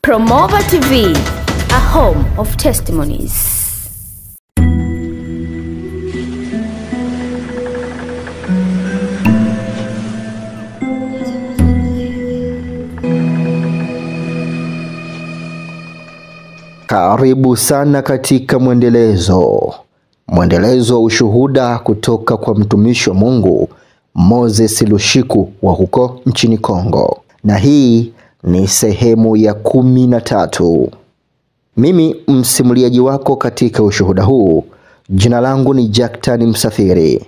Promova TV, a home of testimonies. Karibu sana katika mwendelezo wa ushuhuda kutoka kwa mtumishi wa Mungu Moses Lushiku wa huko nchini Kongo, na hii ni sehemu ya 13. Mimi msimuliaji wako katika ushuhuda huu, jina langu ni Jacktan Msafiri.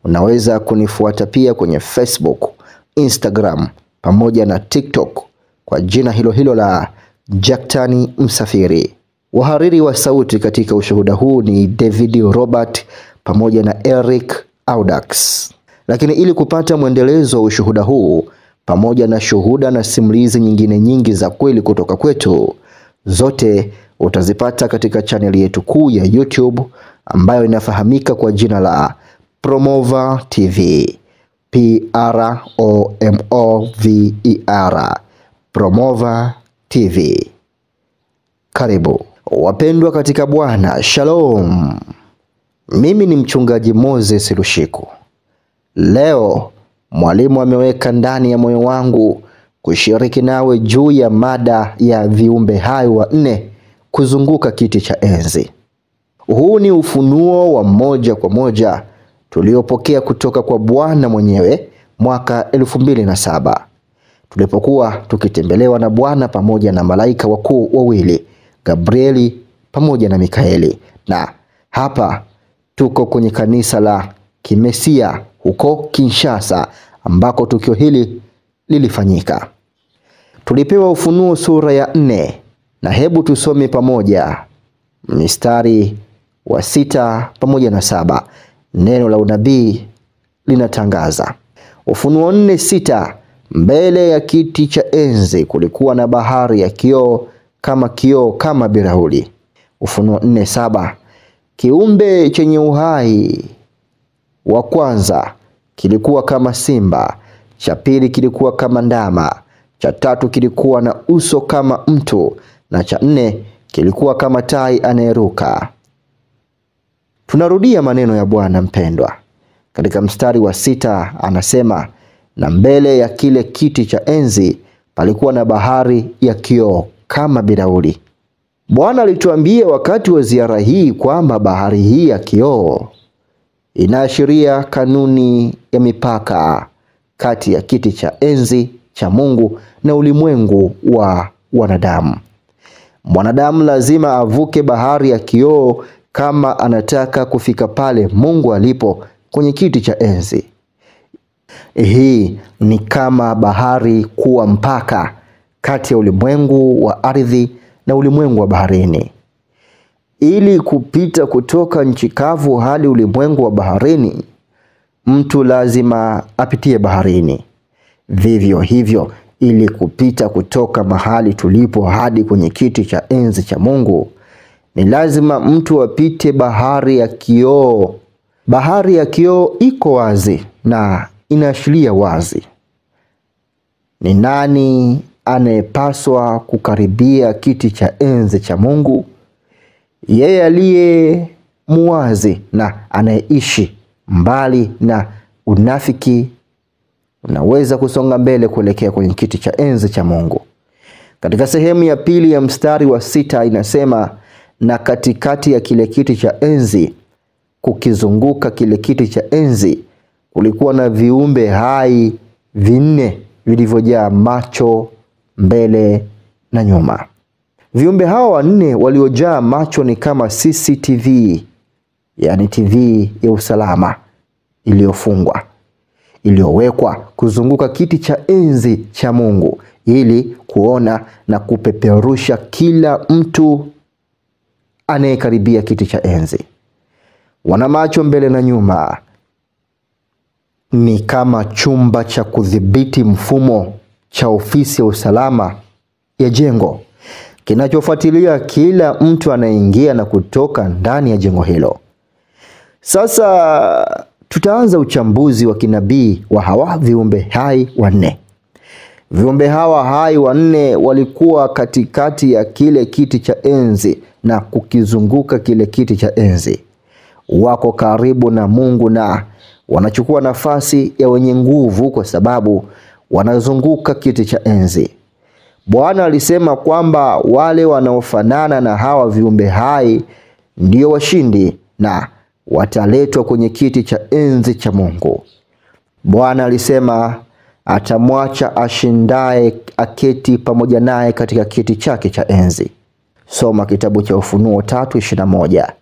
Unaweza kunifuata pia kwenye Facebook, Instagram pamoja na TikTok kwa jina hilo hilo la Jacktan Msafiri. Wahariri wa sauti katika ushuhuda huu ni David Robert pamoja na Eric Audax. Lakini ili kupata mwendelezo wa ushuhuda huu pamoja na shuhuda na simulizi nyingine nyingi za kweli kutoka kwetu, zote utazipata katika chaneli yetu kuu ya YouTube ambayo inafahamika kwa jina la Promova TV. P-R-O-M-O-V-E-R, Promova TV. Karibu wapendwa katika Bwana. Shalom. Mimi ni mchungaji Moses Lushiku. Leo mwalimu ameweka ndani ya moyo wangu kushiriki nawe juu ya mada ya viumbe hai wanne kuzunguka kiti cha enzi. Huu ni ufunuo wa moja kwa moja tuliopokea kutoka kwa Bwana mwenyewe mwaka 2007 tulipokuwa tukitembelewa na Bwana pamoja na malaika wakuu wawili, Gabrieli pamoja na Mikaeli. Na hapa tuko kwenye kanisa la Kimesia huko Kinshasa ambako tukio hili lilifanyika. Tulipewa Ufunuo sura ya 4, na hebu tusome pamoja mistari wa 6 pamoja na 7. Neno la unabii linatangaza. Ufunuo 4:6, mbele ya kiti cha enzi kulikuwa na bahari ya kioo kama bilauri. Ufunuo 4:7, kiumbe chenye uhai wa kwanza kilikuwa kama simba, cha pili kilikuwa kama ndama, cha tatu kilikuwa na uso kama mtu, na cha 4 kilikuwa kama tai anayeruka. Tunarudia maneno ya Bwana mpendwa. Katika mstari wa 6 anasema, na mbele ya kile kiti cha enzi palikuwa na bahari ya kioo kama bilauri. Bwana alituambia wakati wa ziara hii kwamba bahari hii ya kioo inaashiria kanuni ya mipaka kati ya kiti cha enzi cha Mungu na ulimwengu wa wanadamu. Mwanadamu lazima avuke bahari ya kioo kama anataka kufika pale Mungu alipo kwenye kiti cha enzi. Hii ni kama bahari kuwa mpaka kati ya ulimwengu wa ardhi na ulimwengu wa baharini. Ili kupita kutoka nchi kavu hadi ulimwengu wa baharini, mtu lazima apitie baharini. Vivyo hivyo, ili kupita kutoka mahali tulipo hadi kwenye kiti cha enzi cha Mungu, ni lazima mtu apite bahari ya kioo. Bahari ya kioo iko wazi na inaashiria wazi ni nani anayepaswa kukaribia kiti cha enzi cha Mungu. Yeye aliye muwazi na anayeishi mbali na unafiki unaweza kusonga mbele kuelekea kwenye kiti cha enzi cha Mungu. Katika sehemu ya pili ya mstari wa 6 inasema, na katikati ya kile kiti cha enzi, kukizunguka kile kiti cha enzi, kulikuwa na viumbe hai 4 vilivyojaa macho mbele na nyuma. Viumbe hao 4 waliojaa macho ni kama CCTV, yani TV ya usalama iliyofungwa, iliyowekwa kuzunguka kiti cha enzi cha Mungu ili kuona na kupeperusha kila mtu anayekaribia kiti cha enzi. Wana macho mbele na nyuma. Ni kama chumba cha kudhibiti mfumo cha ofisi ya usalama ya jengo, kinachofuatilia kila mtu anayeingia na kutoka ndani ya jengo hilo. Sasa tutaanza uchambuzi wa kinabii wa hawa viumbe hai 4. Viumbe hawa hai wanne walikuwa katikati ya kile kiti cha enzi na kukizunguka kile kiti cha enzi. Wako karibu na Mungu na wanachukua nafasi ya wenye nguvu kwa sababu wanazunguka kiti cha enzi. Bwana alisema kwamba wale wanaofanana na hawa viumbe hai ndio washindi na wataletwa kwenye kiti cha enzi cha Mungu. Bwana alisema atamwacha ashindaye aketi pamoja naye katika kiti chake cha enzi. Soma kitabu cha Ufunuo 3:21.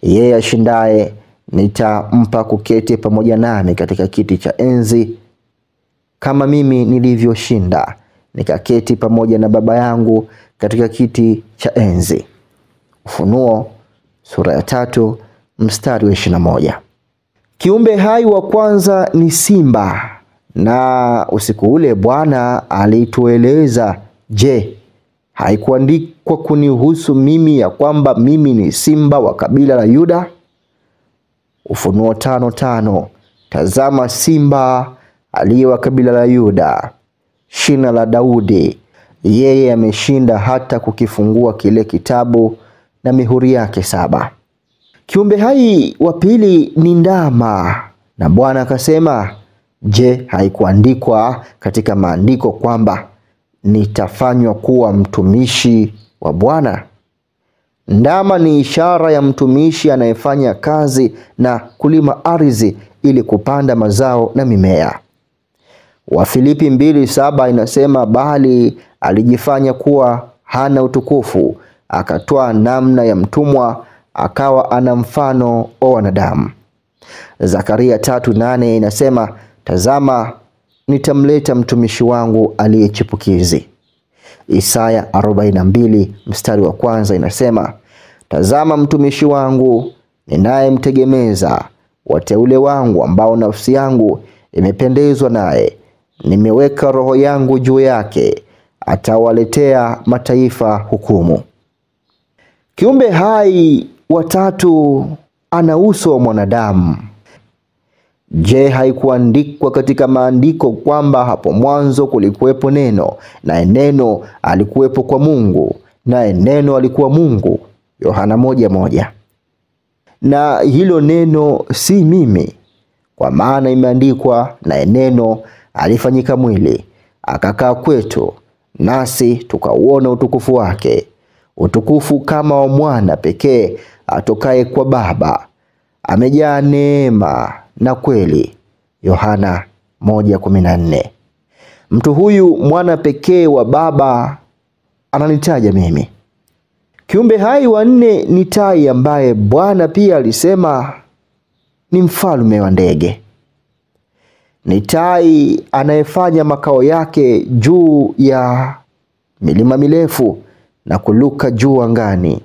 Yeye ashindaye nitampa kuketi pamoja nami katika kiti cha enzi, kama mimi nilivyoshinda nikaketi pamoja na Baba yangu katika kiti cha enzi. Ufunuo sura ya 3 mstari wa 21. Kiumbe hai wa kwanza ni simba, na usiku ule Bwana alitueleza, je, haikuandikwa kunihusu mimi ya kwamba mimi ni simba wa kabila la Yuda? Ufunuo 5:5. Tazama simba aliye wa kabila la Yuda, shina la Daudi, yeye ameshinda hata kukifungua kile kitabu na mihuri yake 7. Kiumbe hai wa pili ni ndama, na Bwana akasema, je, haikuandikwa katika maandiko kwamba nitafanywa kuwa mtumishi wa Bwana? Ndama ni ishara ya mtumishi anayefanya kazi na kulima ardhi ili kupanda mazao na mimea. Wafilipi 2:7 inasema, bali alijifanya kuwa hana utukufu, akatoa namna ya mtumwa, akawa ana mfano wa wanadamu. Zakaria 3:8 inasema, tazama nitamleta mtumishi wangu aliyechipukizi. Isaya 42 mstari wa 1 inasema, tazama mtumishi wangu ninayemtegemeza, wateule wangu ambao nafsi yangu imependezwa naye. Nimeweka roho yangu juu yake, atawaletea mataifa hukumu. Kiumbe hai wa tatu ana uso wa mwanadamu. Je, haikuandikwa katika maandiko kwamba hapo mwanzo kulikuwepo neno, naye neno alikuwepo kwa Mungu, naye neno alikuwa Mungu? Yohana 1:1. Na hilo neno si mimi, kwa maana imeandikwa, naye neno alifanyika mwili akakaa kwetu, nasi tukauona utukufu wake, utukufu kama wa mwana pekee atokaye kwa Baba, amejaa neema na kweli. Yohana 1:14. Mtu huyu mwana pekee wa Baba ananitaja mimi. Kiumbe hai wa 4 ni tai, ambaye Bwana pia alisema ni mfalme wa ndege. Ni tai anayefanya makao yake juu ya milima mirefu na kuluka juu angani.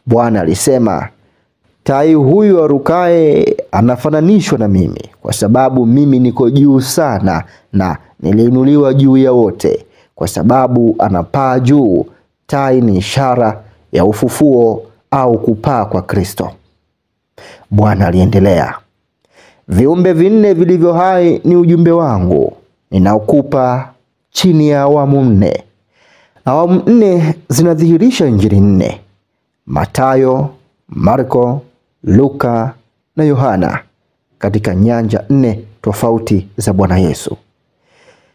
Bwana alisema, tai huyu arukaye anafananishwa na mimi, kwa sababu mimi niko juu sana na niliinuliwa juu ya wote, kwa sababu anapaa juu. Tai ni ishara ya ufufuo au kupaa kwa Kristo. Bwana aliendelea, viumbe 4 vilivyo hai ni ujumbe wangu ninaokupa chini ya awamu 4. Awamu 4 zinadhihirisha injili 4: Mathayo, Marko, Luka na Yohana, katika nyanja 4 tofauti za Bwana Yesu.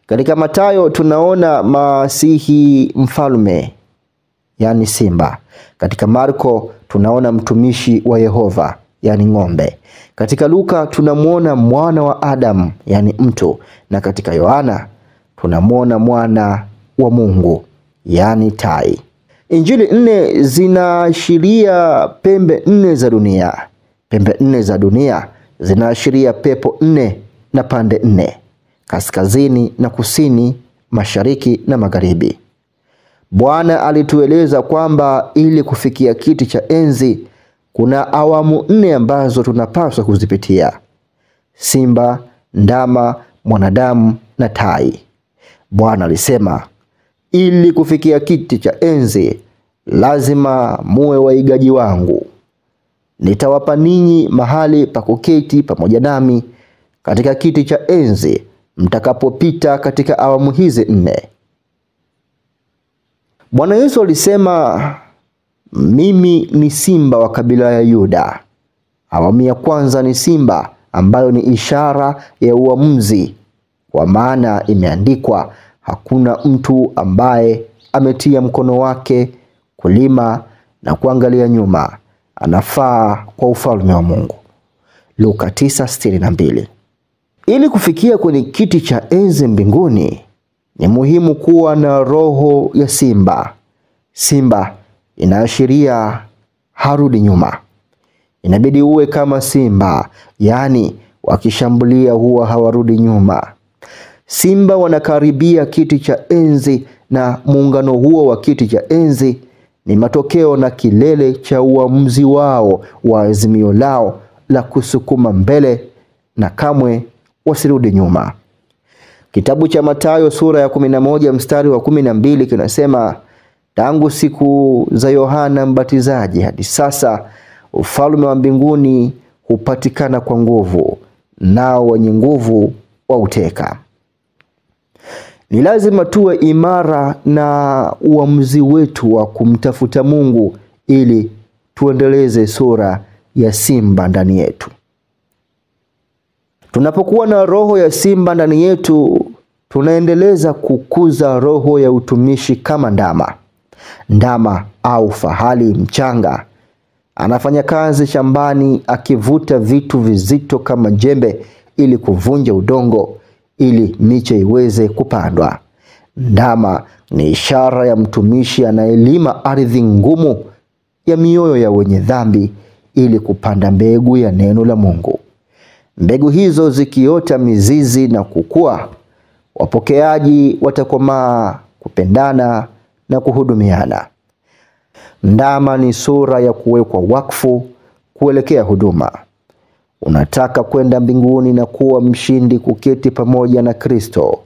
Katika Mathayo tunaona Masihi mfalme, yani simba. Katika Marko tunaona mtumishi wa Yehova, yani ng'ombe. Katika Luka tunamuona mwana wa Adamu, yani mtu, na katika Yohana tunamuona mwana wa Mungu, yani tai. Injili 4 zinaashiria pembe 4 za dunia. Pembe 4 za dunia zinaashiria pepo 4 na pande 4: kaskazini na kusini, mashariki na magharibi. Bwana alitueleza kwamba ili kufikia kiti cha enzi kuna awamu 4 ambazo tunapaswa kuzipitia: simba, ndama, mwanadamu na tai. Bwana alisema, ili kufikia kiti cha enzi lazima muwe waigaji wangu. Nitawapa ninyi mahali pa kuketi pamoja nami katika kiti cha enzi, mtakapopita katika awamu hizi 4. Bwana Yesu alisema, mimi ni simba wa kabila ya Yuda. Awamu ya kwanza ni simba, ambayo ni ishara ya uamuzi, kwa maana imeandikwa, hakuna mtu ambaye ametia mkono wake kulima na kuangalia nyuma anafaa kwa ufalme wa Mungu. Luka 9:62. Ili kufikia kwenye kiti cha enzi mbinguni, ni muhimu kuwa na roho ya simba. Simba inaashiria harudi nyuma. Inabidi uwe kama simba, yaani wakishambulia huwa hawarudi nyuma. Simba wanakaribia kiti cha enzi, na muungano huo wa kiti cha enzi ni matokeo na kilele cha uamuzi wao wa azimio lao la kusukuma mbele na kamwe wasirudi nyuma. Kitabu cha Mathayo sura ya 11 mstari wa 12 kinasema, tangu siku za Yohana Mbatizaji hadi sasa ufalme wa mbinguni hupatikana kwa nguvu, nao wenye nguvu wauteka. Ni lazima tuwe imara na uamuzi wetu wa kumtafuta Mungu ili tuendeleze sura ya simba ndani yetu. Tunapokuwa na roho ya simba ndani yetu, tunaendeleza kukuza roho ya utumishi kama ndama. Ndama au fahali mchanga anafanya kazi shambani akivuta vitu vizito kama jembe ili kuvunja udongo ili miche iweze kupandwa. Ndama ni ishara ya mtumishi anayelima ardhi ngumu ya mioyo ya wenye dhambi ili kupanda mbegu ya neno la Mungu. Mbegu hizo zikiota mizizi na kukua, wapokeaji watakomaa, kupendana na kuhudumiana. Ndama ni sura ya kuwekwa wakfu kuelekea huduma. Unataka kwenda mbinguni na kuwa mshindi, kuketi pamoja na Kristo.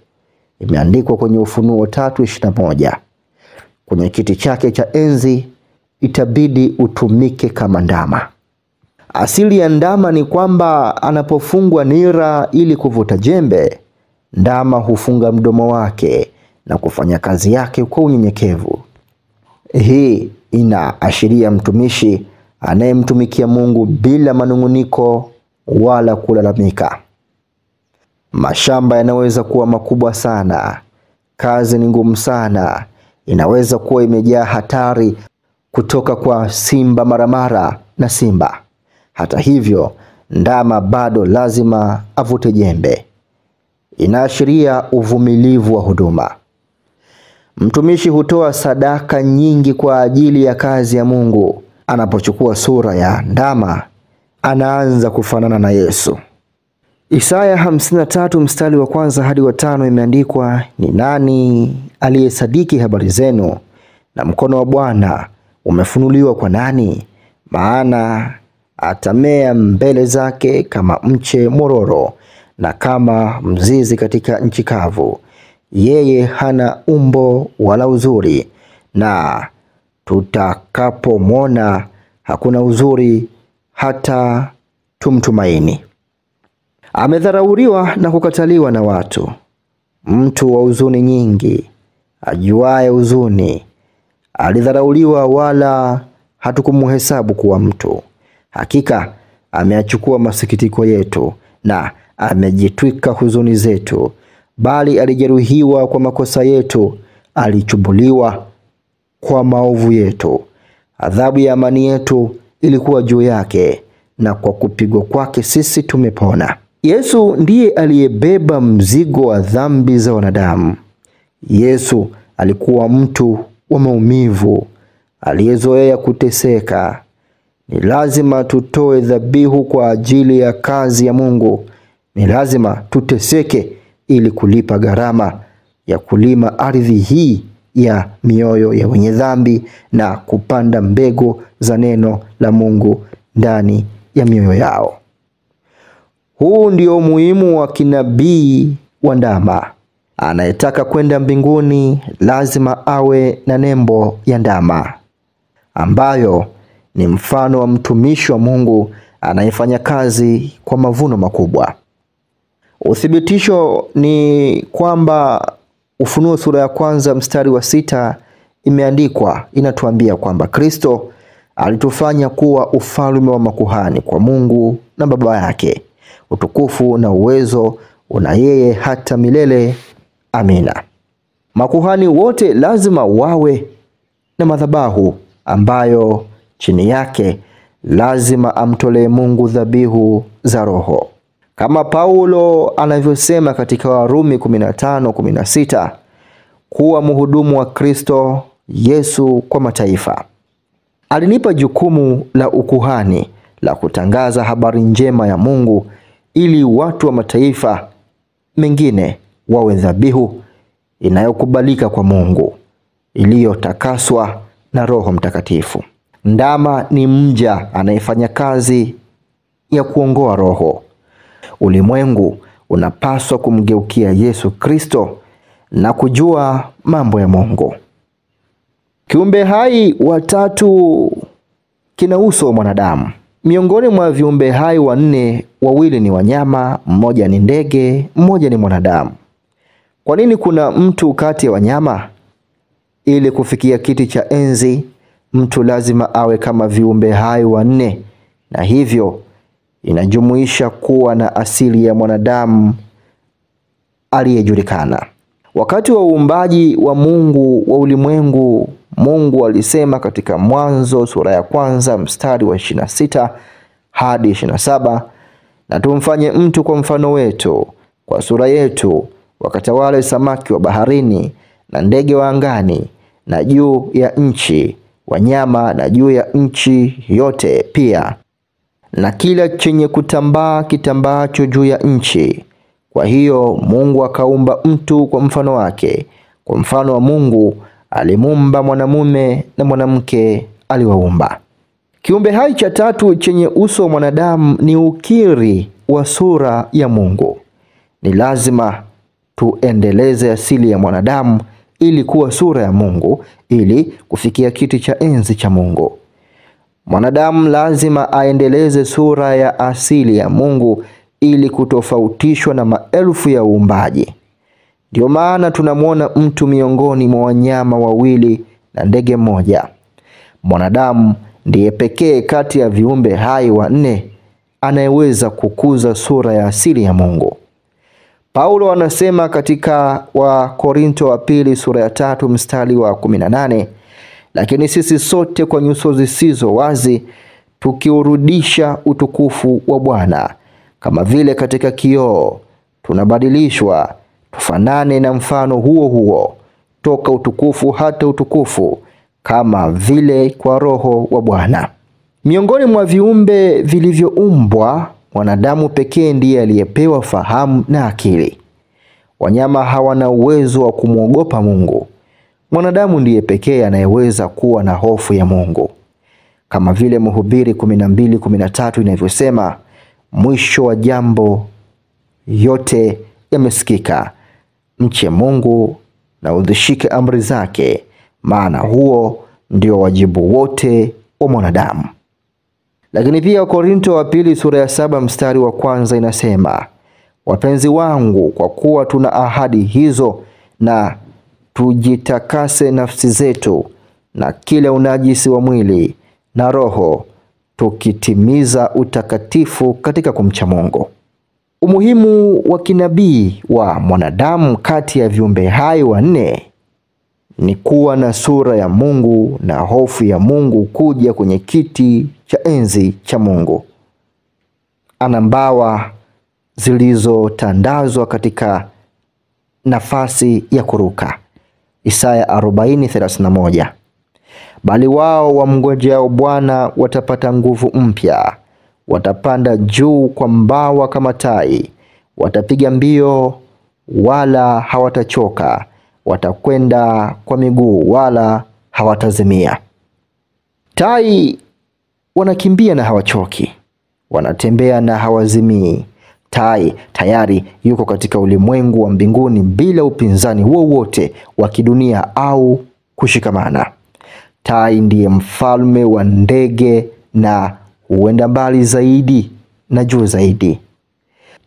Imeandikwa kwenye Ufunuo 3:21. Kwenye kiti chake cha enzi itabidi utumike kama ndama. Asili ya ndama ni kwamba anapofungwa nira ili kuvuta jembe, ndama hufunga mdomo wake na kufanya kazi yake kwa unyenyekevu. Hii inaashiria mtumishi anayemtumikia Mungu bila manunguniko wala kulalamika. Mashamba yanaweza kuwa makubwa sana, kazi ni ngumu sana, inaweza kuwa imejaa hatari kutoka kwa simba maramara na simba. Hata hivyo, ndama bado lazima avute jembe. Inaashiria uvumilivu wa huduma. Mtumishi hutoa sadaka nyingi kwa ajili ya kazi ya Mungu. Anapochukua sura ya ndama, anaanza kufanana na Yesu. Isaya 53 mstari wa 1 hadi wa 5 imeandikwa, ni nani aliyesadiki habari zenu, na mkono wa Bwana umefunuliwa kwa nani? Maana atamea mbele zake kama mche mororo na kama mzizi katika nchi kavu. Yeye hana umbo wala uzuri, na tutakapomwona hakuna uzuri hata tumtumaini. Amedharauliwa na kukataliwa na watu, mtu wa huzuni nyingi, ajuaye huzuni. Alidharauliwa wala hatukumuhesabu kuwa mtu. Hakika ameachukua masikitiko yetu na amejitwika huzuni zetu. Bali alijeruhiwa kwa makosa yetu, alichubuliwa kwa maovu yetu. Adhabu ya amani yetu ilikuwa juu yake, na kwa kupigwa kwake sisi tumepona. Yesu ndiye aliyebeba mzigo wa dhambi za wanadamu. Yesu alikuwa mtu wa maumivu, aliyezoea kuteseka. Ni lazima tutoe dhabihu kwa ajili ya kazi ya Mungu. Ni lazima tuteseke ili kulipa gharama ya kulima ardhi hii ya mioyo ya wenye dhambi na kupanda mbegu za neno la Mungu ndani ya mioyo yao. Huu ndio umuhimu wa kinabii wa ndama. Anayetaka kwenda mbinguni lazima awe na nembo ya ndama, ambayo ni mfano wa mtumishi wa Mungu anayefanya kazi kwa mavuno makubwa. Uthibitisho ni kwamba Ufunuo sura ya 1 mstari wa 6 imeandikwa, inatuambia kwamba Kristo alitufanya kuwa ufalme wa makuhani kwa Mungu na Baba yake. Utukufu na uwezo una yeye hata milele. Amina. Makuhani wote lazima wawe na madhabahu ambayo chini yake lazima amtolee Mungu dhabihu za roho. Kama Paulo anavyosema katika Warumi 15:16, kuwa mhudumu wa Kristo Yesu kwa mataifa. Alinipa jukumu la ukuhani la kutangaza habari njema ya Mungu ili watu wa mataifa mengine wawe dhabihu inayokubalika kwa Mungu, iliyotakaswa na Roho Mtakatifu. Ndama ni mja anayefanya kazi ya kuongoa roho. Ulimwengu unapaswa kumgeukia Yesu Kristo na kujua mambo ya Mungu. Kiumbe hai watatu kina uso wa mwanadamu. Miongoni mwa viumbe hai wanne, wawili ni wanyama, mmoja ni ndege, mmoja ni mwanadamu. Kwa nini kuna mtu kati ya wanyama? Ili kufikia kiti cha enzi, mtu lazima awe kama viumbe hai wanne, na hivyo inajumuisha kuwa na asili ya mwanadamu aliyejulikana. Wakati wa uumbaji wa Mungu wa ulimwengu, Mungu alisema katika Mwanzo sura ya 1 mstari wa 26 hadi 27, na tumfanye mtu kwa mfano wetu, kwa sura yetu, wakatawale samaki wa baharini na ndege wa angani na juu ya nchi, wanyama na juu ya nchi yote pia, na kila chenye kutambaa kitambaacho juu ya nchi. Kwa hiyo Mungu akaumba mtu kwa mfano wake, kwa mfano wa Mungu alimuumba, mwanamume na mwanamke aliwaumba. Kiumbe hai cha tatu chenye uso wa mwanadamu ni ukiri wa sura ya Mungu. Ni lazima tuendeleze asili ya mwanadamu ili kuwa sura ya Mungu, ili kufikia kiti cha enzi cha Mungu. Mwanadamu lazima aendeleze sura ya asili ya Mungu ili kutofautishwa na maelfu ya uumbaji. Ndio maana tunamwona mtu miongoni mwa wanyama wawili na ndege mmoja. Mwanadamu ndiye pekee kati ya viumbe hai wanne anayeweza kukuza sura ya asili ya Mungu. Paulo anasema katika Wakorintho wa pili sura ya 3 mstari wa 18, lakini sisi sote kwa nyuso zisizo wazi tukiurudisha utukufu wa Bwana kama vile katika kioo, tunabadilishwa tufanane na mfano huo huo toka utukufu hata utukufu, kama vile kwa Roho wa Bwana. Miongoni mwa viumbe vilivyoumbwa, mwanadamu pekee ndiye aliyepewa fahamu na akili. Wanyama hawana uwezo wa kumwogopa Mungu. Mwanadamu ndiye pekee anayeweza kuwa na hofu ya Mungu. Kama vile Mhubiri 12:13 inavyosema, mwisho wa jambo yote yamesikika, mche Mungu na uzishike amri zake, maana huo ndio wajibu wote wa mwanadamu. Lakini pia Wakorintho wa pili sura ya 7 mstari wa 1 inasema, wapenzi wangu, kwa kuwa tuna ahadi hizo, na tujitakase nafsi zetu na kila unajisi wa mwili na roho, tukitimiza utakatifu katika kumcha Mungu. Umuhimu wa kinabii wa mwanadamu kati ya viumbe hai wanne ni kuwa na sura ya Mungu na hofu ya Mungu, kuja kwenye kiti cha enzi cha Mungu. Ana mbawa zilizotandazwa katika nafasi ya kuruka. Isaya 40:31. Bali wao wamngojao Bwana watapata nguvu mpya, watapanda juu kwa mbawa kama tai, watapiga mbio wala hawatachoka, watakwenda kwa miguu wala hawatazimia. Tai wanakimbia na hawachoki, wanatembea na hawazimii. Tai tayari yuko katika ulimwengu wa mbinguni bila upinzani wowote wa kidunia au kushikamana. Tai ndiye mfalme wa ndege na huenda mbali zaidi na juu zaidi.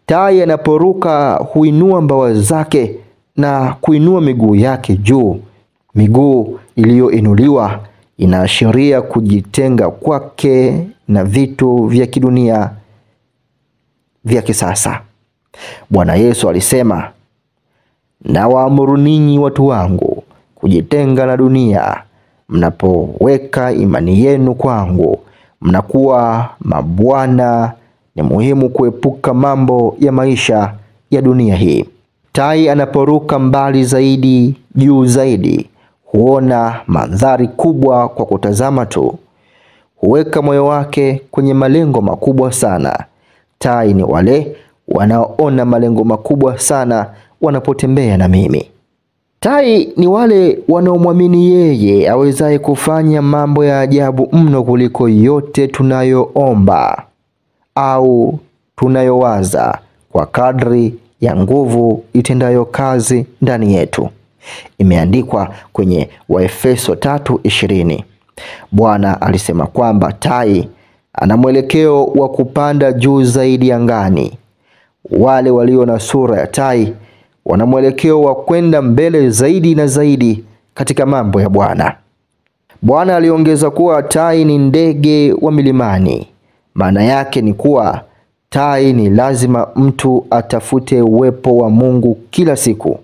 Tai anaporuka huinua mbawa zake na kuinua miguu yake juu. Miguu iliyoinuliwa inaashiria kujitenga kwake na vitu vya kidunia vya kisasa. Bwana Yesu alisema, nawaamuru ninyi watu wangu kujitenga na dunia. Mnapoweka imani yenu kwangu, mnakuwa mabwana. Ni muhimu kuepuka mambo ya maisha ya dunia hii. Tai anaporuka mbali zaidi, juu zaidi, huona mandhari kubwa kwa kutazama tu. Huweka moyo wake kwenye malengo makubwa sana. Tai ni wale wanaoona malengo makubwa sana wanapotembea na mimi. Tai ni wale wanaomwamini yeye awezaye kufanya mambo ya ajabu mno kuliko yote tunayoomba au tunayowaza, kwa kadri ya nguvu itendayo kazi ndani yetu. Imeandikwa kwenye Waefeso 3:20. Bwana alisema kwamba tai ana mwelekeo wa kupanda juu zaidi angani. Wale walio na sura ya tai wana mwelekeo wa kwenda mbele zaidi na zaidi katika mambo ya Bwana. Bwana aliongeza kuwa tai ni ndege wa milimani. Maana yake ni kuwa tai ni lazima mtu atafute uwepo wa Mungu kila siku.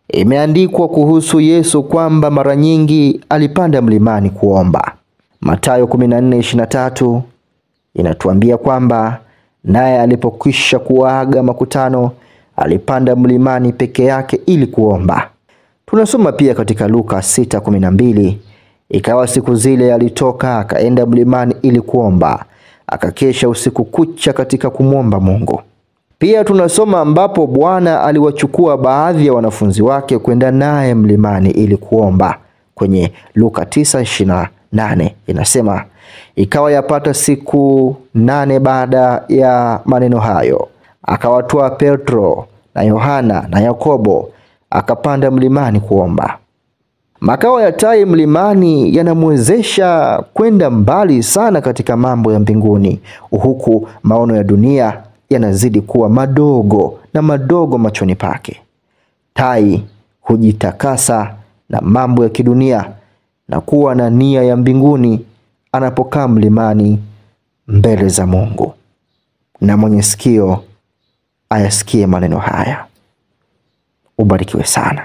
Imeandikwa kuhusu Yesu kwamba mara nyingi alipanda mlimani kuomba. Mathayo 14:23 inatuambia kwamba naye alipokwisha kuaga makutano alipanda mlimani peke yake ili kuomba. Tunasoma pia katika Luka 6:12, ikawa siku zile alitoka akaenda mlimani ili kuomba, akakesha usiku kucha katika kumwomba Mungu. Pia tunasoma ambapo Bwana aliwachukua baadhi ya wanafunzi wake kwenda naye mlimani ili kuomba. Kwenye Luka 9:28 inasema, ikawa yapata siku 8 baada ya maneno hayo, akawatoa Petro na Yohana na Yakobo, akapanda mlimani kuomba. Makao ya tai mlimani yanamwezesha kwenda mbali sana katika mambo ya mbinguni, huku maono ya dunia yanazidi kuwa madogo na madogo machoni pake. Tai hujitakasa na mambo ya kidunia na kuwa na nia ya mbinguni anapokaa mlimani mbele za Mungu. Na mwenye sikio ayasikie maneno haya. Ubarikiwe sana.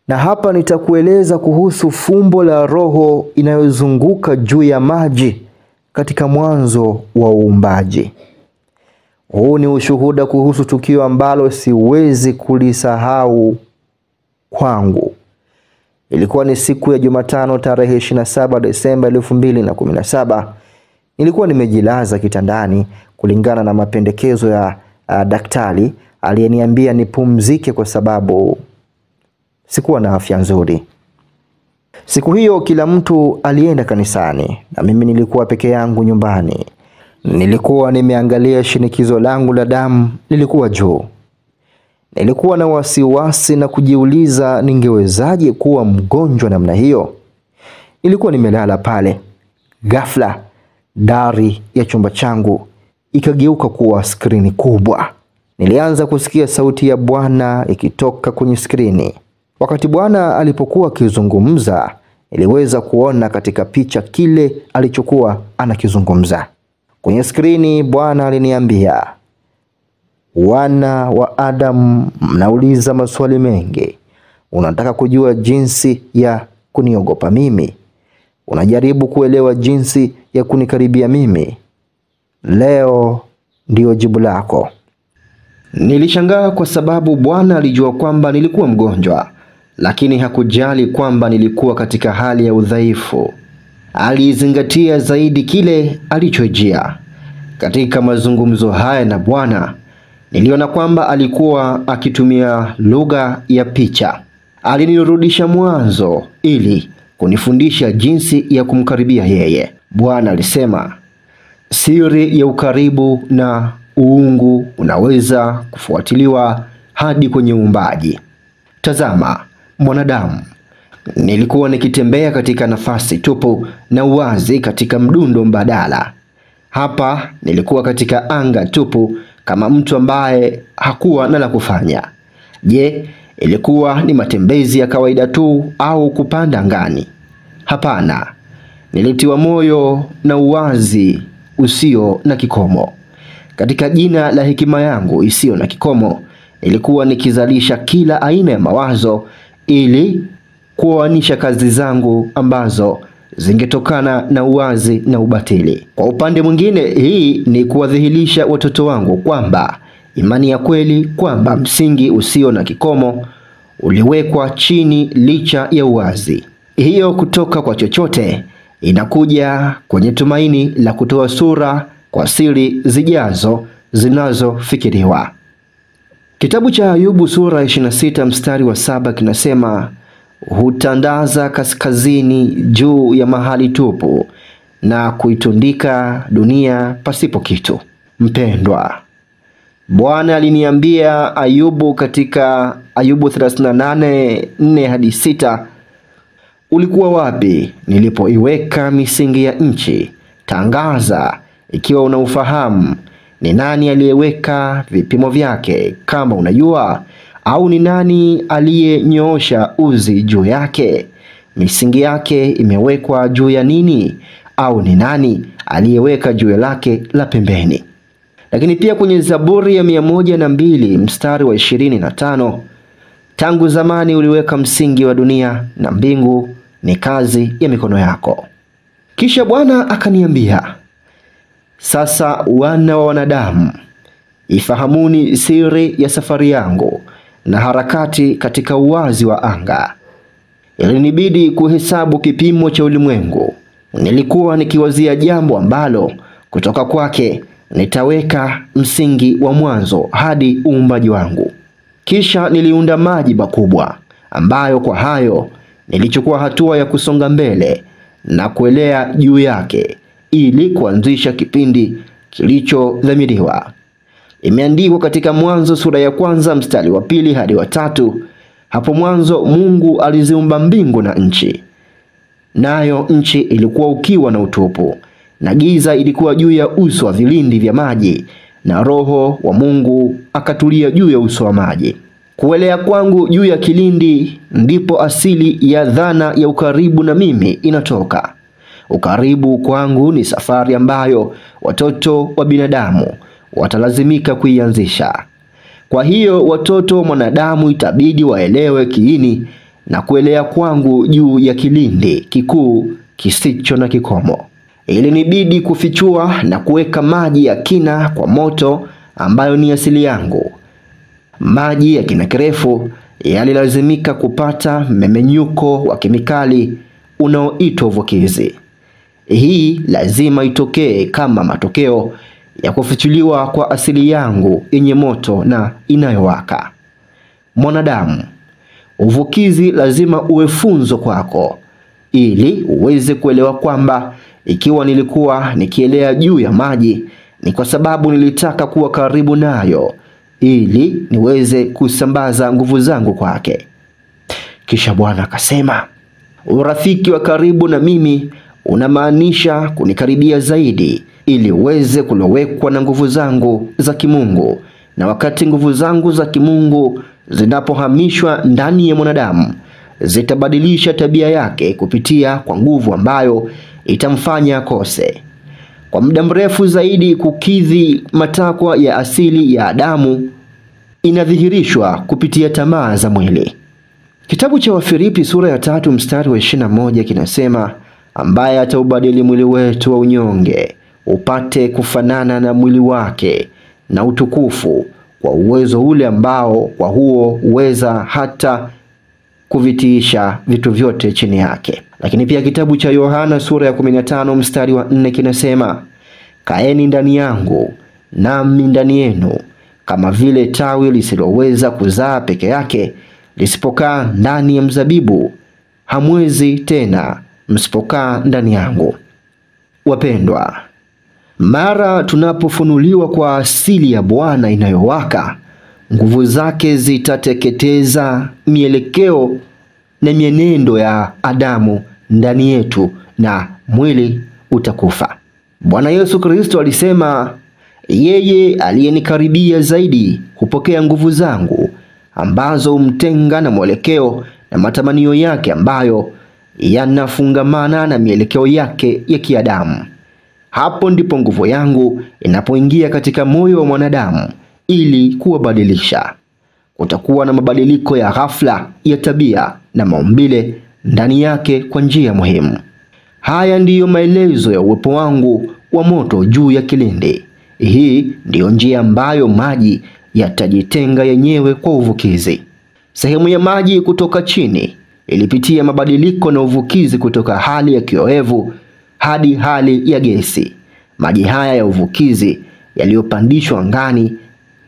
Na hapa nitakueleza kuhusu fumbo la roho inayozunguka juu ya maji katika mwanzo wa uumbaji. Huu ni ushuhuda kuhusu tukio ambalo siwezi kulisahau kwangu. Ilikuwa ni siku ya Jumatano tarehe 27 Desemba 2017. Nilikuwa nimejilaza kitandani kulingana na mapendekezo ya daktari aliyeniambia nipumzike kwa sababu sikuwa na afya nzuri. Siku hiyo kila mtu alienda kanisani na mimi nilikuwa peke yangu nyumbani. Nilikuwa nimeangalia shinikizo langu la damu lilikuwa juu. Nilikuwa na wasiwasi na kujiuliza ningewezaje kuwa mgonjwa namna hiyo. Nilikuwa nimelala pale. Ghafla dari ya chumba changu ikageuka kuwa skrini kubwa. Nilianza kusikia sauti ya Bwana ikitoka kwenye skrini. Wakati Bwana alipokuwa akizungumza, niliweza kuona katika picha kile alichokuwa anakizungumza. Kwenye skrini Bwana aliniambia, wana wa Adamu mnauliza maswali mengi. Unataka kujua jinsi ya kuniogopa mimi. Unajaribu kuelewa jinsi ya kunikaribia mimi. Leo ndio jibu lako. Nilishangaa kwa sababu Bwana alijua kwamba nilikuwa mgonjwa, lakini hakujali kwamba nilikuwa katika hali ya udhaifu. Alizingatia zaidi kile alichojia. Katika mazungumzo haya na Bwana, niliona kwamba alikuwa akitumia lugha ya picha. Alinirudisha mwanzo ili kunifundisha jinsi ya kumkaribia yeye. Bwana alisema, siri ya ukaribu na uungu unaweza kufuatiliwa hadi kwenye uumbaji. Tazama, mwanadamu. Nilikuwa nikitembea katika nafasi tupu na uwazi katika mdundo mbadala. Hapa nilikuwa katika anga tupu kama mtu ambaye hakuwa na la kufanya. Je, ilikuwa ni matembezi ya kawaida tu au kupanda angani? Hapana. Nilitiwa moyo na uwazi usio na kikomo. Katika jina la hekima yangu isiyo na kikomo, ilikuwa nikizalisha kila aina ya mawazo ili kuoanisha kazi zangu ambazo zingetokana na uwazi na ubatili. Kwa upande mwingine, hii ni kuwadhihirisha watoto wangu kwamba imani ya kweli, kwamba msingi usio na kikomo uliwekwa chini licha ya uwazi. Hiyo kutoka kwa chochote inakuja kwenye tumaini la kutoa sura kwa siri zijazo zinazofikiriwa. Kitabu cha Ayubu sura 26 mstari wa 7 kinasema, hutandaza kaskazini juu ya mahali tupu na kuitundika dunia pasipo kitu. Mpendwa, Bwana aliniambia Ayubu katika Ayubu 38:4-6, ulikuwa wapi nilipoiweka misingi ya nchi? Tangaza ikiwa unaufahamu. Ni nani aliyeweka vipimo vyake, kama unajua? Au ni nani aliyenyoosha uzi juu yake? Misingi yake imewekwa juu ya nini? Au ni nani aliyeweka jiwe lake la pembeni? Lakini pia kwenye Zaburi ya 102 mstari wa 25, tangu zamani uliweka msingi wa dunia, na mbingu ni kazi ya mikono yako. Kisha Bwana akaniambia, sasa wana wa wanadamu, ifahamuni siri ya safari yangu na harakati katika uwazi wa anga. Ilinibidi kuhesabu kipimo cha ulimwengu. Nilikuwa nikiwazia jambo ambalo kutoka kwake nitaweka msingi wa mwanzo hadi uumbaji wangu. Kisha niliunda maji makubwa, ambayo kwa hayo nilichukua hatua ya kusonga mbele na kuelea juu yake ili kuanzisha kipindi kilichodhamiriwa. Imeandikwa katika Mwanzo sura ya 1 mstari wa 2 hadi wa 3, hapo mwanzo Mungu aliziumba mbingu na nchi. Nayo nchi ilikuwa ukiwa na utupu, na giza ilikuwa juu ya uso wa vilindi vya maji, na Roho wa Mungu akatulia juu ya uso wa maji. Kuelea kwangu juu ya kilindi ndipo asili ya dhana ya ukaribu na mimi inatoka. Ukaribu kwangu ni safari ambayo watoto wa binadamu watalazimika kuianzisha. Kwa hiyo watoto wa mwanadamu itabidi waelewe kiini na kuelea kwangu juu ya kilindi kikuu kisicho na kikomo. Ilinibidi kufichua na kuweka maji ya kina kwa moto ambayo ni asili yangu. Maji ya kina kirefu yalilazimika kupata mmemenyuko wa kemikali unaoitwa uvukizi. Hii lazima itokee kama matokeo ya kufichuliwa kwa asili yangu yenye moto na inayowaka. Mwanadamu, uvukizi lazima uwe funzo kwako ili uweze kuelewa kwamba ikiwa nilikuwa nikielea juu ya maji ni kwa sababu nilitaka kuwa karibu nayo ili niweze kusambaza nguvu zangu kwake. Kisha Bwana akasema, urafiki wa karibu na mimi unamaanisha kunikaribia zaidi ili uweze kulowekwa na nguvu zangu za kimungu. Na wakati nguvu zangu za kimungu zinapohamishwa ndani ya mwanadamu, zitabadilisha tabia yake kupitia kwa nguvu ambayo itamfanya akose kwa muda mrefu zaidi kukidhi matakwa ya asili ya Adamu. Inadhihirishwa kupitia tamaa za mwili. Kitabu cha Wafilipi sura ya 3 mstari wa 21 kinasema, ambaye ataubadili mwili wetu wa unyonge upate kufanana na mwili wake na utukufu, kwa uwezo ule ambao kwa huo uweza hata kuvitiisha vitu vyote chini yake. Lakini pia kitabu cha Yohana sura ya 15 mstari wa 4 kinasema, kaeni ndani yangu nami ndani yenu, kama vile tawi lisiloweza kuzaa peke yake lisipokaa ndani ya mzabibu, hamwezi tena msipokaa ndani yangu. Wapendwa, mara tunapofunuliwa kwa asili ya Bwana inayowaka, nguvu zake zitateketeza mielekeo na mienendo ya Adamu ndani yetu na mwili utakufa. Bwana Yesu Kristo alisema, Yeye aliyenikaribia zaidi hupokea nguvu zangu ambazo humtenga na mwelekeo na matamanio yake ambayo yanafungamana na mielekeo yake ya kiadamu. Hapo ndipo nguvu yangu inapoingia katika moyo wa mwanadamu ili kuwabadilisha. Kutakuwa na mabadiliko ya ghafla ya tabia na maumbile ndani yake kwa njia muhimu. Haya ndiyo maelezo ya uwepo wangu wa moto juu ya kilindi. Hii ndiyo njia ambayo maji yatajitenga yenyewe kwa uvukizi. Sehemu ya maji kutoka chini ilipitia mabadiliko na uvukizi kutoka hali ya kioevu hadi hali ya gesi. Maji haya ya uvukizi yaliyopandishwa angani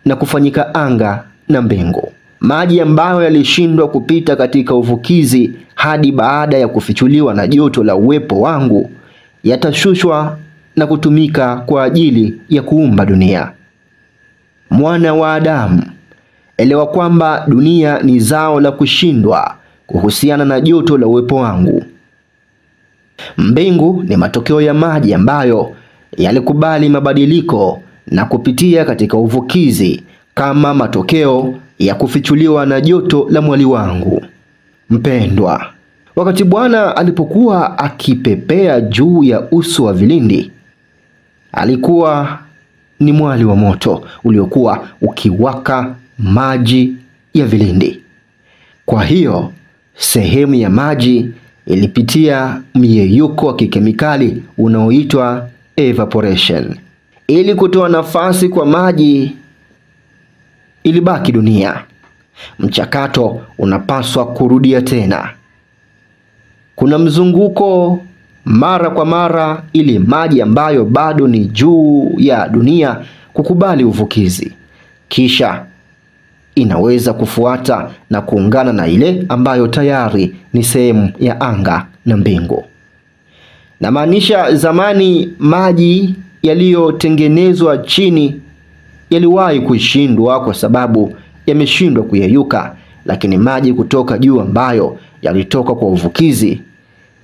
na kufanyika anga na mbingu. Maji ambayo yalishindwa kupita katika uvukizi hadi baada ya kufichuliwa na joto la uwepo wangu yatashushwa na kutumika kwa ajili ya kuumba dunia. Mwana wa Adamu, elewa kwamba dunia ni zao la kushindwa kuhusiana na joto la uwepo wangu. Mbingu ni matokeo ya maji ambayo yalikubali mabadiliko na kupitia katika uvukizi kama matokeo ya kufichuliwa na joto la mwali wangu. Mpendwa, wakati Bwana alipokuwa akipepea juu ya uso wa vilindi, alikuwa ni mwali wa moto uliokuwa ukiwaka maji ya vilindi. Kwa hiyo sehemu ya maji ilipitia myeyuko wa kikemikali unaoitwa evaporation. Ili kutoa nafasi kwa maji ilibaki dunia. Mchakato unapaswa kurudia tena. Kuna mzunguko mara kwa mara ili maji ambayo bado ni juu ya dunia kukubali uvukizi. Kisha inaweza kufuata na kuungana na ile ambayo tayari ni sehemu ya anga na mbingu. Na maanisha zamani maji yaliyotengenezwa chini yaliwahi kushindwa kwa sababu yameshindwa kuyeyuka, lakini maji kutoka juu ambayo yalitoka kwa uvukizi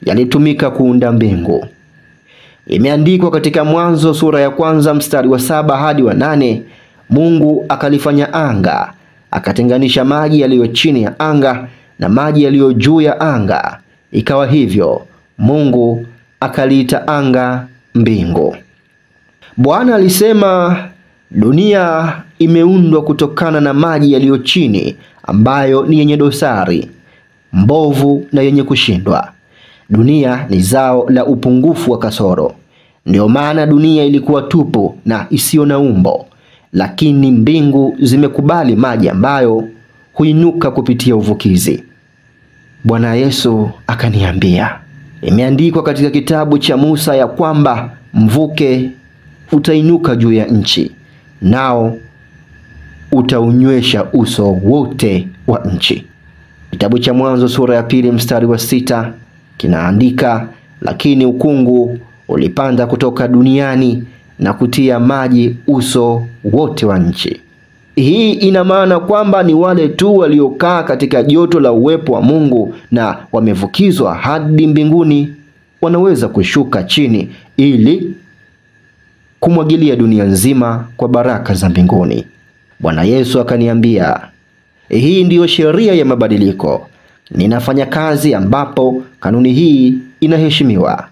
yalitumika kuunda mbingu. Imeandikwa katika Mwanzo sura ya 1 mstari wa 7 hadi wa 8, Mungu akalifanya anga, akatenganisha maji yaliyo chini ya anga na maji yaliyo juu ya anga. Ikawa hivyo. Mungu akaliita anga mbingu. Bwana alisema dunia imeundwa kutokana na maji yaliyo chini ambayo ni yenye dosari, mbovu na yenye kushindwa. Dunia ni zao la upungufu wa kasoro. Ndio maana dunia ilikuwa tupu na isiyo na umbo, lakini mbingu zimekubali maji ambayo huinuka kupitia uvukizi. Bwana Yesu akaniambia, imeandikwa katika kitabu cha Musa ya kwamba mvuke utainuka juu ya nchi, nao utaunywesha uso wote wa nchi. Kitabu cha Mwanzo sura ya 2 mstari wa 6 kinaandika, lakini ukungu ulipanda kutoka duniani na kutia maji uso wote wa nchi. Hii ina maana kwamba ni wale tu waliokaa katika joto la uwepo wa Mungu na wamevukizwa hadi mbinguni wanaweza kushuka chini ili kumwagilia dunia nzima kwa baraka za mbinguni. Bwana Yesu akaniambia, hii ndiyo sheria ya mabadiliko. Ninafanya kazi ambapo kanuni hii inaheshimiwa.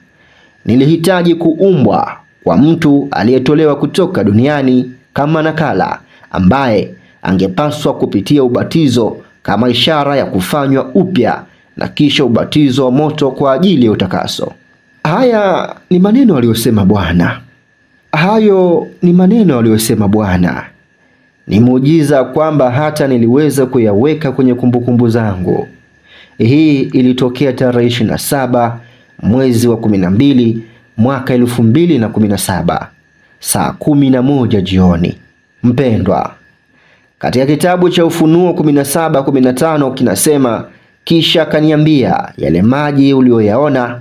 Nilihitaji kuumbwa kwa mtu aliyetolewa kutoka duniani kama nakala, ambaye angepaswa kupitia ubatizo kama ishara ya kufanywa upya na kisha ubatizo wa moto kwa ajili ya utakaso. Haya ni maneno aliyosema Bwana. Hayo ni maneno aliyosema Bwana. Ni muujiza kwamba hata niliweza kuyaweka kwenye kumbukumbu zangu. Hii ilitokea tarehe 27 mwezi wa 12 mwaka 2017 saa 11 jioni. Mpendwa, katika kitabu cha Ufunuo 17:15 kinasema, kisha kaniambia, yale maji uliyoyaona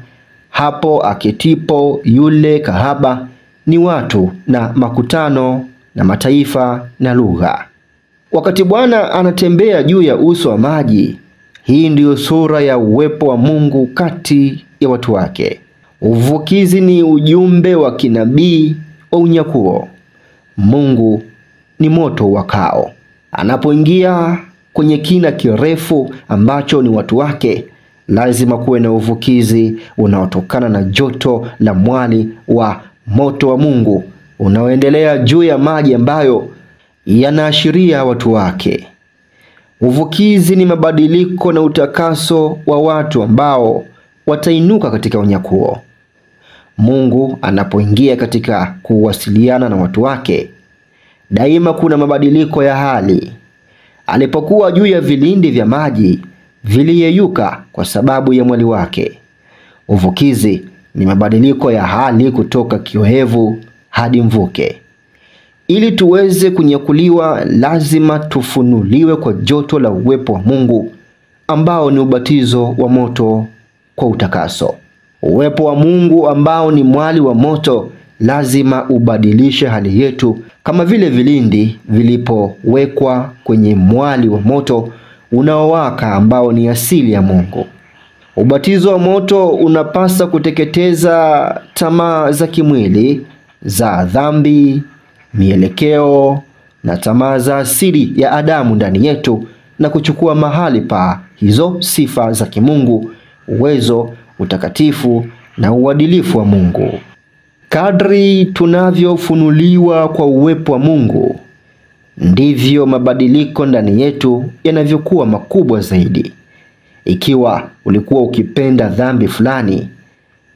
hapo aketipo yule kahaba ni watu na makutano na mataifa na lugha. Wakati Bwana anatembea juu ya uso wa maji, hii ndiyo sura ya uwepo wa Mungu kati ya watu wake. Uvukizi ni ujumbe wa kinabii wa unyakuo. Mungu ni moto wakao. Anapoingia kwenye kina kirefu ambacho ni watu wake, lazima kuwe na uvukizi unaotokana na joto la mwali wa moto wa Mungu unaoendelea juu ya maji ambayo yanaashiria watu wake. Uvukizi ni mabadiliko na utakaso wa watu ambao watainuka katika unyakuo. Mungu anapoingia katika kuwasiliana na watu wake, daima kuna mabadiliko ya hali. Alipokuwa juu ya vilindi vya maji, viliyeyuka kwa sababu ya mwali wake. Uvukizi ni mabadiliko ya hali kutoka kiohevu hadi mvuke. Ili tuweze kunyakuliwa, lazima tufunuliwe kwa joto la uwepo wa Mungu ambao ni ubatizo wa moto kwa utakaso. Uwepo wa Mungu ambao ni mwali wa moto lazima ubadilishe hali yetu, kama vile vilindi vilipowekwa kwenye mwali wa moto unaowaka ambao ni asili ya Mungu. Ubatizo wa moto unapasa kuteketeza tamaa za kimwili, za dhambi, mielekeo na tamaa za asili ya Adamu ndani yetu, na kuchukua mahali pa hizo sifa za kimungu, uwezo, utakatifu na uadilifu wa Mungu. Kadri tunavyofunuliwa kwa uwepo wa Mungu, ndivyo mabadiliko ndani yetu yanavyokuwa makubwa zaidi. Ikiwa ulikuwa ukipenda dhambi fulani,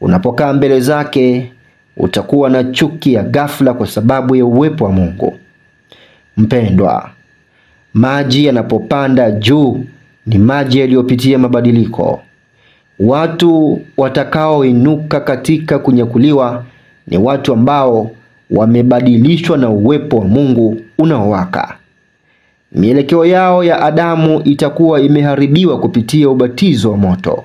unapokaa mbele zake utakuwa na chuki ya ghafla kwa sababu ya uwepo wa Mungu. Mpendwa, maji yanapopanda juu ni maji yaliyopitia mabadiliko. Watu watakaoinuka katika kunyakuliwa ni watu ambao wamebadilishwa na uwepo wa Mungu unaowaka. Mielekeo yao ya Adamu itakuwa imeharibiwa kupitia ubatizo wa moto.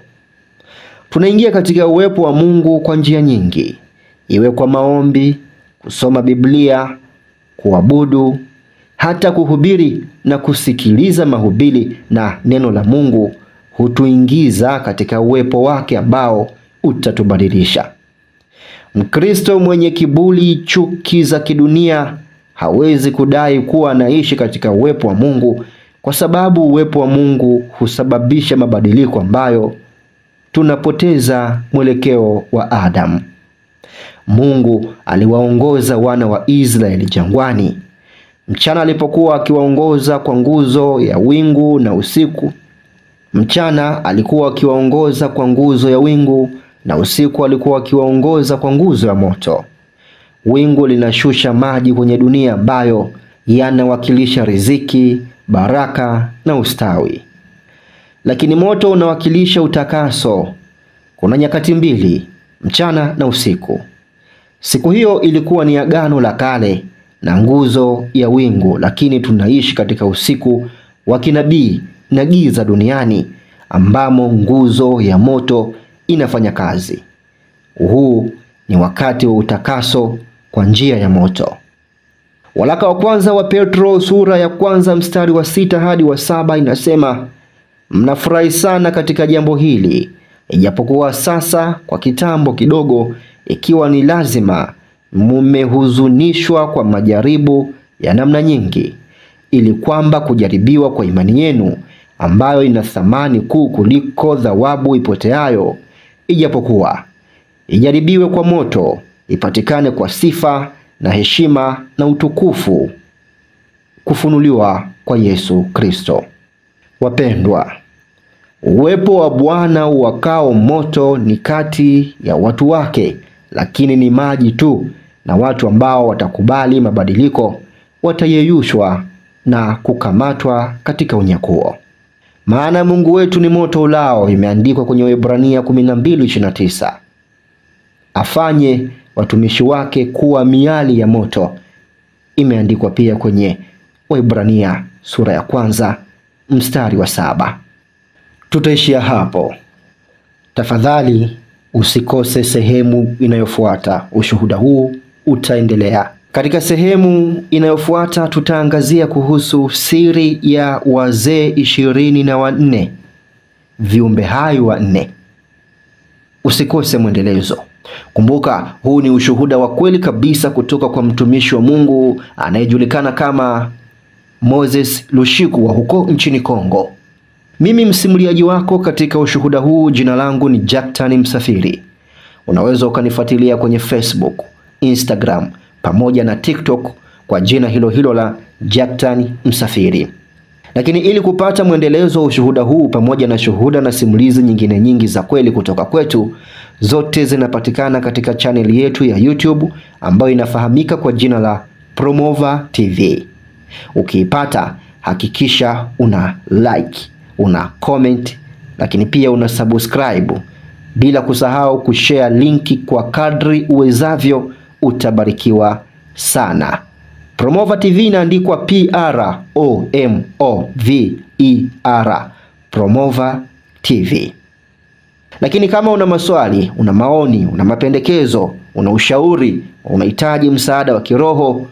Tunaingia katika uwepo wa Mungu kwa njia nyingi, iwe kwa maombi, kusoma Biblia, kuabudu, hata kuhubiri na kusikiliza mahubiri na neno la Mungu hutuingiza katika uwepo wake ambao utatubadilisha. Mkristo mwenye kiburi, chuki za kidunia hawezi kudai kuwa anaishi katika uwepo wa Mungu, kwa sababu uwepo wa Mungu husababisha mabadiliko ambayo tunapoteza mwelekeo wa Adamu. Mungu aliwaongoza wana wa Israeli jangwani. Mchana alipokuwa akiwaongoza kwa nguzo ya wingu, na usiku mchana alikuwa akiwaongoza kwa nguzo ya wingu, na usiku alikuwa akiwaongoza kwa nguzo ya moto. Wingu linashusha maji kwenye dunia ambayo yanawakilisha riziki, baraka na ustawi. Lakini moto unawakilisha utakaso. Kuna nyakati mbili, mchana na usiku. Siku hiyo ilikuwa ni agano la kale na nguzo ya wingu, lakini tunaishi katika usiku wa kinabii na giza duniani ambamo nguzo ya moto inafanya kazi. Huu ni wakati wa utakaso kwa njia ya moto. Waraka wa kwanza wa Petro sura ya kwanza mstari wa 6 hadi wa 7 inasema, mnafurahi sana katika jambo hili, ijapokuwa sasa kwa kitambo kidogo, ikiwa ni lazima, mmehuzunishwa kwa majaribu ya namna nyingi, ili kwamba kujaribiwa kwa imani yenu, ambayo ina thamani kuu kuliko thawabu ipoteayo, ijapokuwa ijaribiwe kwa moto, ipatikane kwa sifa na heshima na utukufu kufunuliwa kwa Yesu Kristo. Wapendwa, uwepo wa Bwana uwakao moto ni kati ya watu wake, lakini ni maji tu, na watu ambao watakubali mabadiliko watayeyushwa na kukamatwa katika unyakuo. Maana Mungu wetu ni moto ulao, imeandikwa kwenye Waebrania 12:29. Afanye watumishi wake kuwa miali ya moto, imeandikwa pia kwenye Waebrania sura ya kwanza mstari wa 7. Tutaishia hapo. Tafadhali usikose sehemu inayofuata. Ushuhuda huu utaendelea. Katika sehemu inayofuata tutaangazia kuhusu siri ya wazee 24, viumbe hai wanne. Usikose mwendelezo. Kumbuka, huu ni ushuhuda wa kweli kabisa kutoka kwa mtumishi wa Mungu anayejulikana kama Moses Lushiku wa huko nchini Kongo. Mimi msimuliaji wako katika ushuhuda huu, jina langu ni Jacktan Msafiri. Unaweza ukanifuatilia kwenye Facebook, Instagram pamoja na TikTok kwa jina hilo hilo la Jacktan Msafiri. Lakini ili kupata mwendelezo wa ushuhuda huu pamoja na shuhuda na simulizi nyingine nyingi za kweli kutoka kwetu, zote zinapatikana katika channel yetu ya YouTube ambayo inafahamika kwa jina la Promova TV. Ukiipata, hakikisha una like, una comment, lakini pia una subscribe, bila kusahau kushare linki kwa kadri uwezavyo. Utabarikiwa sana. Promova TV inaandikwa P-R-O-M-O-V-E-R, Promova TV. Lakini kama una maswali, una maoni, una mapendekezo, una ushauri, unahitaji msaada wa kiroho,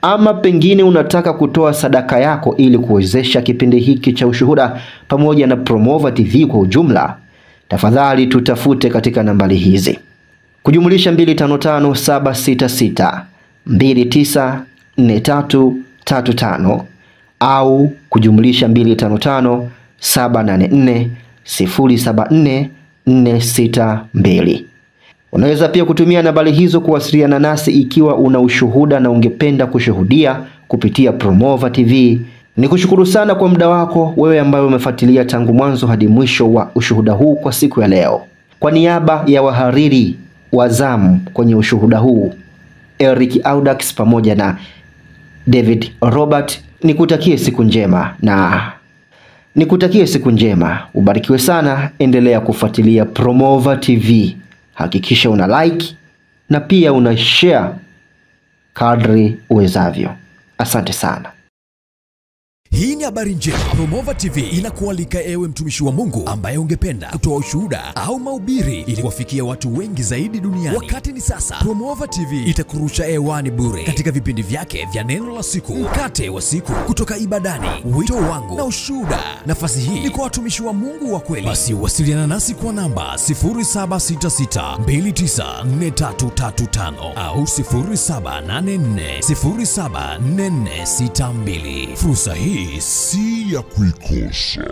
ama pengine unataka kutoa sadaka yako ili kuwezesha kipindi hiki cha ushuhuda pamoja na Promova TV kwa ujumla, tafadhali tutafute katika nambari hizi: kujumulisha 255-766-294335 au kujumulisha 255-784-074-462. Unaweza pia kutumia nambari hizo kuwasiliana nasi ikiwa una ushuhuda na ungependa kushuhudia kupitia Promova TV. Nikushukuru sana kwa muda wako, wewe ambaye umefuatilia tangu mwanzo hadi mwisho wa ushuhuda huu kwa siku ya leo. Kwa niaba ya wahariri wa zamu kwenye ushuhuda huu, Eric Audax pamoja na David Robert, nikutakie siku njema. Ubarikiwe sana. Endelea kufuatilia Promova TV. Hakikisha una like na pia una share kadri uwezavyo. Asante sana. Hii ni habari njema. Promova TV inakualika ewe mtumishi wa Mungu ambaye ungependa kutoa ushuhuda au mahubiri ili kuwafikia watu wengi zaidi duniani. Wakati ni sasa. Promova TV itakurusha hewani bure katika vipindi vyake vya neno la siku, mkate wa siku, kutoka ibadani, wito wangu na ushuhuda. Nafasi hii ni kwa watumishi wa Mungu wa kweli. Basi wasiliana nasi kwa namba 0766294335 au 0784074462. Fursa hii si ya kuikosa.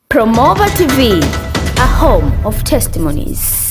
Promova TV, a home of testimonies.